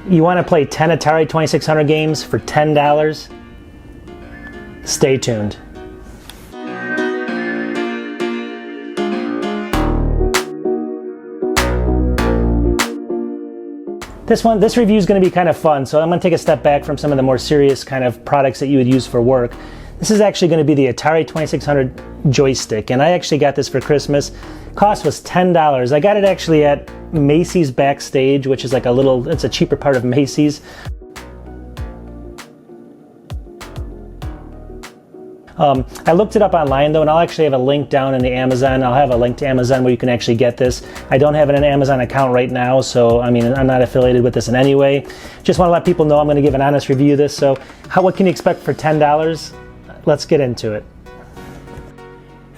You want to play 10 Atari 2600 games for $10? Stay tuned. This review is going to be kind of fun, so I'm going to take a step back from some of the more serious kind of products that you would use for work. This is actually going to be the Atari 2600 joystick, and I actually got this for Christmas. Cost was $10. I got it actually at Macy's Backstage, which is like it's a cheaper part of Macy's. I looked it up online though, and I'll actually have a link down in the Amazon. I'll have a link to Amazon where you can actually get this. I don't have an Amazon account right now, so I mean, I'm not affiliated with this in any way. Just want to let people know I'm going to give an honest review of this. So what can you expect for $10? Let's get into it.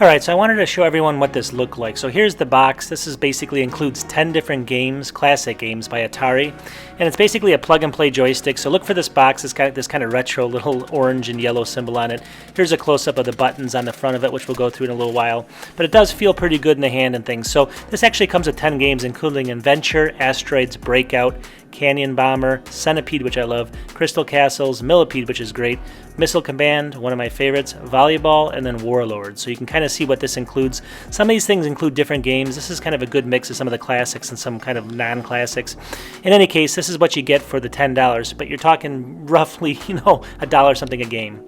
Alright, so I wanted to show everyone what this looked like. So here's the box. This is basically includes 10 different games, classic games by Atari. And it's basically a plug and play joystick. So look for this box. It's got this kind of retro little orange and yellow symbol on it. Here's a close-up of the buttons on the front of it, which we'll go through in a little while. But it does feel pretty good in the hand and things. So this actually comes with 10 games, including Adventure, Asteroids, Breakout, Canyon Bomber, Centipede, which I love, Crystal Castles, Millipede, which is great, Missile Command, one of my favorites, Volleyball, and then Warlord. So you can kind of see what this includes. Some of these things include different games. This is kind of a good mix of some of the classics and some kind of non-classics. In any case, this is what you get for the $10, but you're talking roughly, $1 something a game.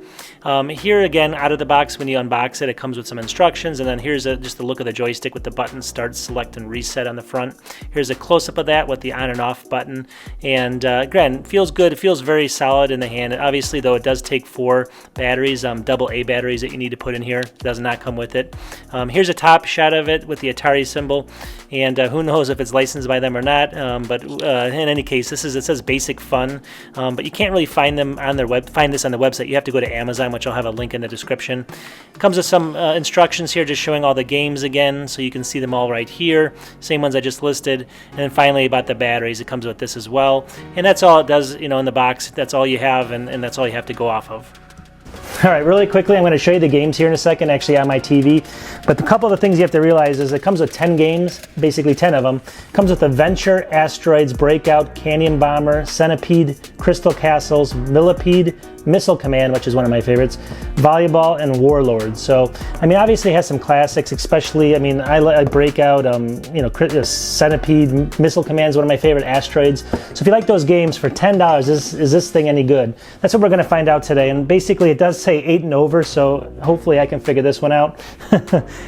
Here again, out of the box, when you unbox it, it comes with some instructions, and then here's just a look of the joystick with the buttons start, select, and reset on the front. Here's a close-up of that with the on and off button, and again, it feels good. It feels very solid in the hand. Obviously, though, it does take 4 batteries, double A batteries that you need to put in here. It does not come with it. Here's a top shot of it with the Atari symbol, and who knows if it's licensed by them or not, but in any case, it says Basic Fun, but you can't really find them on their find this on the website. You have to go to Amazon, which I'll have a link in the description. It comes with some instructions here, just showing all the games again, so you can see them all right here. Same ones I just listed. And then finally about the batteries, it comes with this as well. And that's all it does, in the box. That's all you have, and that's all you have to go off of. All right, really quickly, I'm going to show you the games here in a second, actually on my TV. But a couple of the things you have to realize is it comes with 10 games, basically 10 of them. It comes with Adventure, Asteroids, Breakout, Canyon Bomber, Centipede, Crystal Castles, Millipede, Missile Command, which is one of my favorites, Volleyball, and Warlord. So, I mean, obviously it has some classics, especially, I Breakout, Centipede, Missile Command is one of my favorite, Asteroids. So if you like those games for $10, is this thing any good? That's what we're going to find out today. And basically it does say 8 and over, so hopefully I can figure this one out.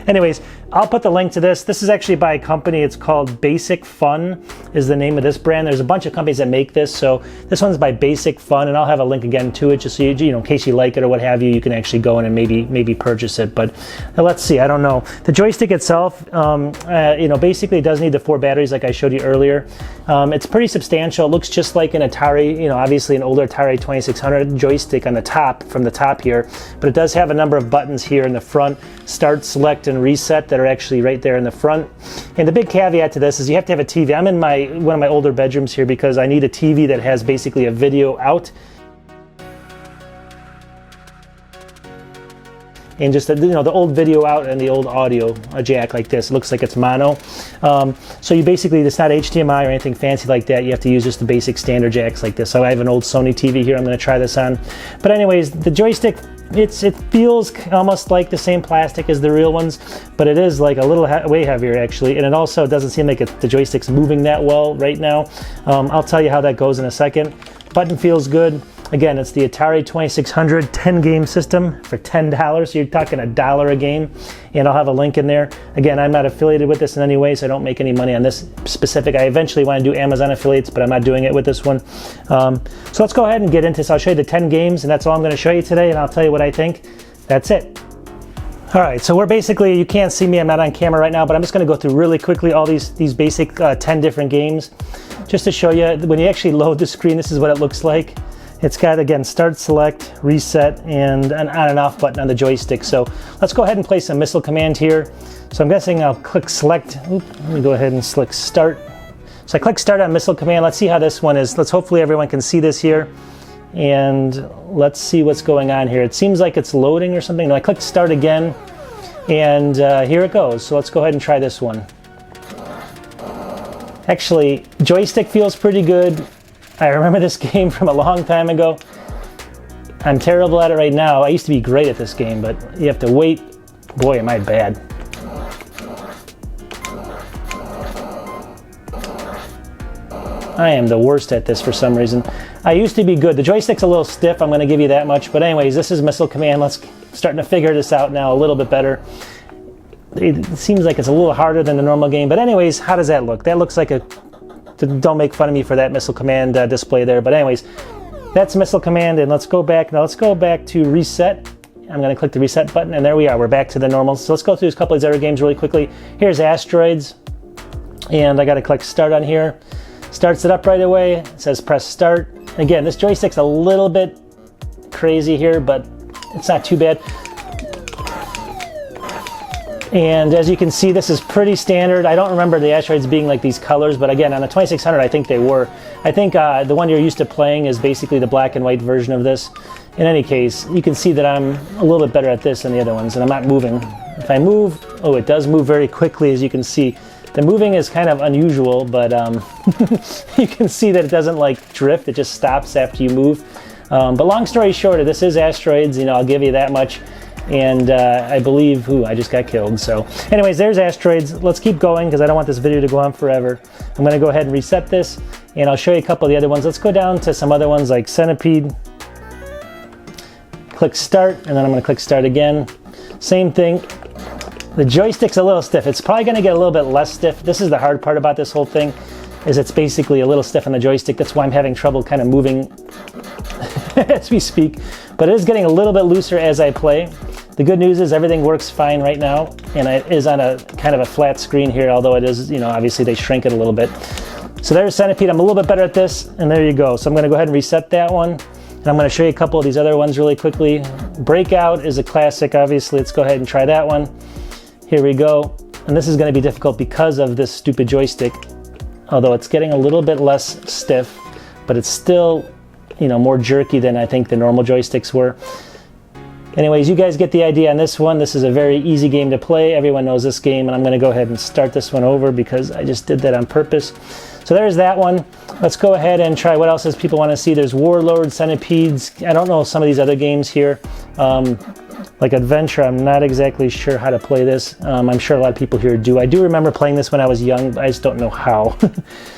Anyways, I'll put the link to this. This is actually by a company. It's called Basic Fun is the name of this brand. There's a bunch of companies that make this. So this one's by Basic Fun, and I'll have a link again to it just so you in case you like it or what have you, you can actually go in and maybe purchase it. But let's see, I don't know. The joystick itself, basically it does need the 4 batteries like I showed you earlier. It's pretty substantial. It looks just like an Atari, obviously an older Atari 2600 joystick on the top, from the top here. But it does have a number of buttons here in the front, start, select, and reset, that are actually right there in the front. And the big caveat to this is you have to have a TV. I'm in one of my older bedrooms here because I need a TV that has basically a video out and just the old video out and the old audio jack like this. It looks like it's mono. So you basically, it's not HDMI or anything fancy like that. You have to use just the basic standard jacks like this. So I have an old Sony TV here I'm going to try this on. But anyways, the joystick, it feels almost like the same plastic as the real ones, but it is like a little way heavier actually, and it also doesn't seem like the joystick's moving that well right now. I'll tell you how that goes in a second. Button feels good. Again, it's the Atari 2600 10-game system for $10, so you're talking $1 a game, and I'll have a link in there. Again, I'm not affiliated with this in any way, so I don't make any money on this specific. I eventually want to do Amazon affiliates, but I'm not doing it with this one. So let's go ahead and get into this. I'll show you the 10 games, and that's all I'm going to show you today, and I'll tell you what I think. That's it. All right, so we're basically, you can't see me, I'm not on camera right now, but I'm just going to go through really quickly all these basic 10 different games, just to show you. When you actually load the screen, this is what it looks like. It's got, again, start, select, reset, and an on and off button on the joystick. So let's go ahead and play some Missile Command here. So I'm guessing I'll click select. Let me go ahead and select start. So I click start on Missile Command. Let's see how this one is. Hopefully everyone can see this here. And let's see what's going on here. It seems like it's loading or something. No, I click start again, and here it goes. So let's go ahead and try this one. Actually, joystick feels pretty good. I remember this game from a long time ago. I'm terrible at it right now. I used to be great at this game, but you have to wait. Boy, am I bad. I am the worst at this for some reason. I used to be good. The joystick's a little stiff, I'm going to give you that much. But anyways, this is Missile Command. Let's starting to figure this out now a little bit better. It seems like it's a little harder than the normal game. But anyways, how does that look? That looks like a... Don't make fun of me for that Missile Command display there. But anyways, that's Missile Command. And let's go back. Now let's go back to Reset. I'm going to click the Reset button. And there we are. We're back to the normal. So let's go through a couple of these other games really quickly. Here's Asteroids. And I got to click Start on here. Starts it up right away. It says press start. Again, this joystick's a little bit crazy here, but it's not too bad. And as you can see, this is pretty standard. I don't remember the Asteroids being like these colors, but again, on the 2600, I think they were. I think the one you're used to playing is basically the black and white version of this. In any case, you can see that I'm a little bit better at this than the other ones, and I'm not moving. If I move, oh, it does move very quickly, as you can see. The moving is kind of unusual, but you can see that it doesn't like drift. It just stops after you move. But long story short, this is Asteroids. You know, I'll give you that much. And I believe, ooh, I just got killed. So anyways, there's Asteroids. Let's keep going because I don't want this video to go on forever. I'm going to go ahead and reset this, and I'll show you a couple of the other ones. Let's go down to some other ones like Centipede. Click Start, and then I'm going to click Start again. Same thing. The joystick's a little stiff. It's probably going to get a little bit less stiff. This is the hard part about this whole thing, is it's basically a little stiff on the joystick. That's why I'm having trouble kind of moving as we speak. But it is getting a little bit looser as I play. The good news is everything works fine right now, and it is on a kind of a flat screen here, although it is, you know, obviously they shrink it a little bit. So there's Centipede. I'm a little bit better at this, and there you go. So I'm going to go ahead and reset that one, and I'm going to show you a couple of these other ones really quickly. Breakout is a classic, obviously. Let's go ahead and try that one. Here we go. And this is going to be difficult because of this stupid joystick, although it's getting a little bit less stiff, but it's still, you know, more jerky than I think the normal joysticks were. Anyways, you guys get the idea on this one. This is a very easy game to play. Everyone knows this game, and I'm going to go ahead and start this one over because I just did that on purpose. So there's that one. Let's go ahead and try what else does people want to see. There's Warlords, Centipedes. I don't know some of these other games here. Like Adventure, I'm not exactly sure how to play this. I'm sure a lot of people here do. I do remember playing this when I was young, but I just don't know how.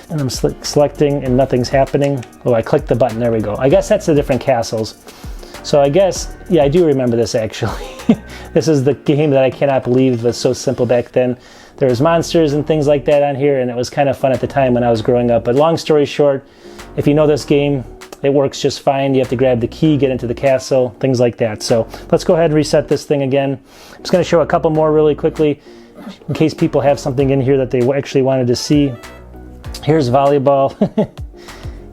And I'm selecting and nothing's happening. Oh, I clicked the button, there we go. I guess that's the different castles. So I guess, yeah, I do remember this actually. This is the game that I cannot believe was so simple back then. There was monsters and things like that on here, and it was kind of fun at the time when I was growing up. But long story short, if you know this game, it works just fine. You have to grab the key, get into the castle, things like that. So let's go ahead and reset this thing again. I'm just going to show a couple more really quickly in case people have something in here that they actually wanted to see. Here's volleyball.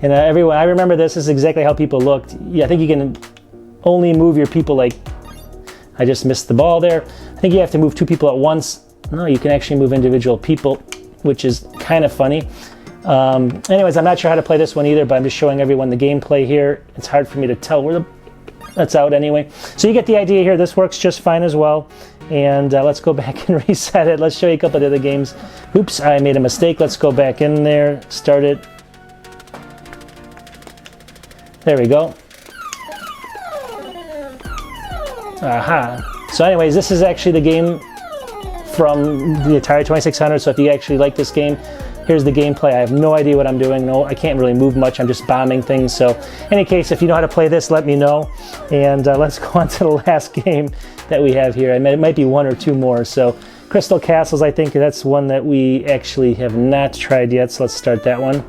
And everyone, I remember this is exactly how people looked. Yeah, I think you can only move your people like, I just missed the ball there. I think you have to move two people at once. No, you can actually move individual people, which is kind of funny. Anyways, I'm not sure how to play this one either, but I'm just showing everyone the gameplay here. It's hard for me to tell where that's out anyway. So you get the idea here. This works just fine as well. And let's go back and reset it. Let's show you a couple of the other games. Oops, I made a mistake. Let's go back in there, start it. There we go. Aha. So anyways, this is actually the game from the Atari 2600. So if you actually like this game, here's the gameplay. I have no idea what I'm doing. No, I can't really move much. I'm just bombing things. So in any case, if you know how to play this, let me know. And let's go on to the last game that we have here. I mean, it might be one or two more. So Crystal Castles, I think that's one that we actually have not tried yet. So let's start that one.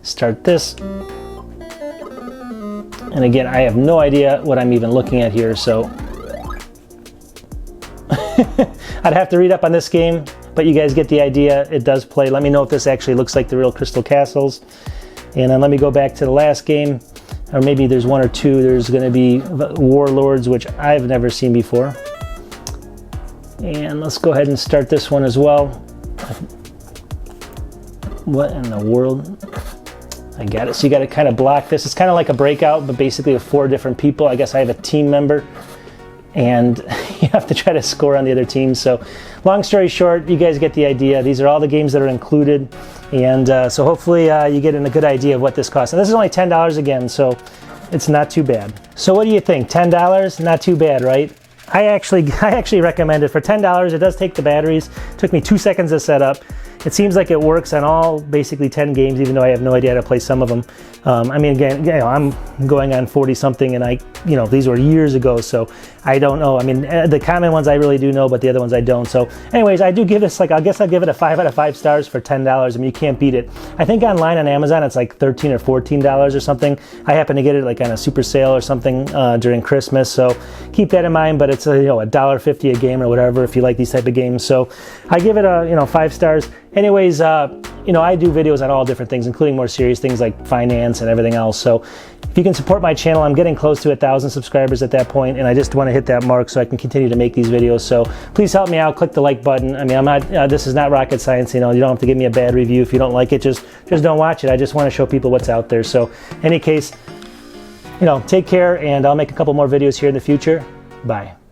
Start this. And again, I have no idea what I'm even looking at here. So I'd have to read up on this game. But you guys get the idea. It does play. Let me know if this actually looks like the real Crystal Castles. And then let me go back to the last game. Or maybe there's one or two. There's going to be Warlords, which I've never seen before. And let's go ahead and start this one as well. What in the world? I got it. So you got to kind of block this. It's kind of like a breakout, but basically with 4 different people. I guess I have a team member. and you have to try to score on the other team. So long story short, you guys get the idea. These are all the games that are included, and so hopefully you get a good idea of what this costs. And this is only $10 again, so it's not too bad. So what do you think? $10? Not too bad, right? I actually recommend it for $10. It does take the batteries. It took me 2 seconds to set up. It seems like it works on all basically 10 games, even though I have no idea how to play some of them. I mean, again, you know, I'm going on 40 something, and these were years ago, so I don't know. I mean, the common ones I really do know, but the other ones I don't. So anyways, I do give this, I guess I'll give it a 5 out of 5 stars for $10. I mean, you can't beat it. I think online on Amazon, it's like $13 or $14 or something. I happen to get it like on a super sale or something during Christmas, so keep that in mind, but it's $1.50 a game or whatever if you like these type of games. So I give it 5 stars. Anyways, I do videos on all different things, including more serious things like finance and everything else. So if you can support my channel, I'm getting close to 1,000 subscribers at that point, and I just want to hit that mark so I can continue to make these videos. So please help me out. Click the like button. I mean, I'm not. This is not rocket science. You don't have to give me a bad review if you don't like it. Just don't watch it. I just want to show people what's out there. So, in any case, take care, and I'll make a couple more videos here in the future. Bye.